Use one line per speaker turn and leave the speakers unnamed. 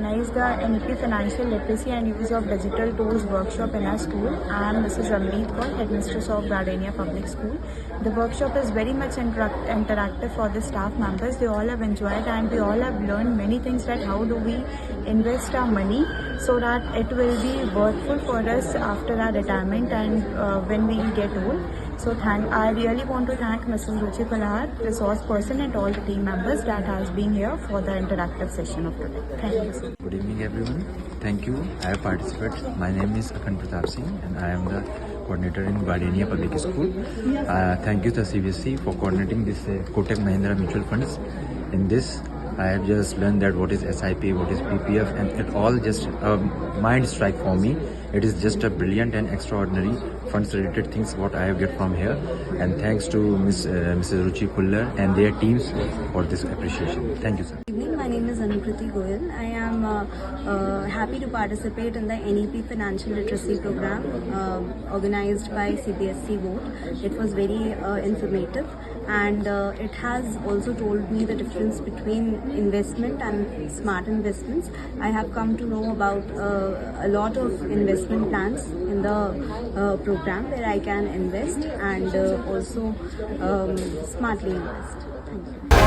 organized the NEP Financial Literacy and Use of Digital Tools workshop in our school. I am Mrs. Ramneet Kaur, Headmistress of Gardenia Public School. The workshop is very much interactive for the staff members. They all have enjoyed and we all have learned many things, that how do we invest our money so that it will be worthful for us after our retirement and when we get old. So I really want to thank Mrs. Ruchi Kulhar, resource person, and all the team members that has been here for the interactive session of today. Thank you, sir.
Good evening, everyone. Thank you. I have participated. My name is Akhand Pratap Singh, and I am the coordinator in Gardenia Public School. Thank you to CBP for coordinating this Kotak Mahindra Mutual Funds. In this, I have just learned that what is SIP, what is PPF, and it all just mind strike for me. It is just a brilliant and extraordinary funds related things what I have get from here, and thanks to Mrs. Ruchi Kullar and their teams for this appreciation. Thank you, sir.
Good evening, my name is Anukriti Goyal. I am happy to participate in the NEP Financial Literacy Program organized by CBSE board. It was very informative, and it has also told me the difference between investment and smart investments. I have come to know about a lot of investment plans in the program where I can invest and also smartly invest. Thank you.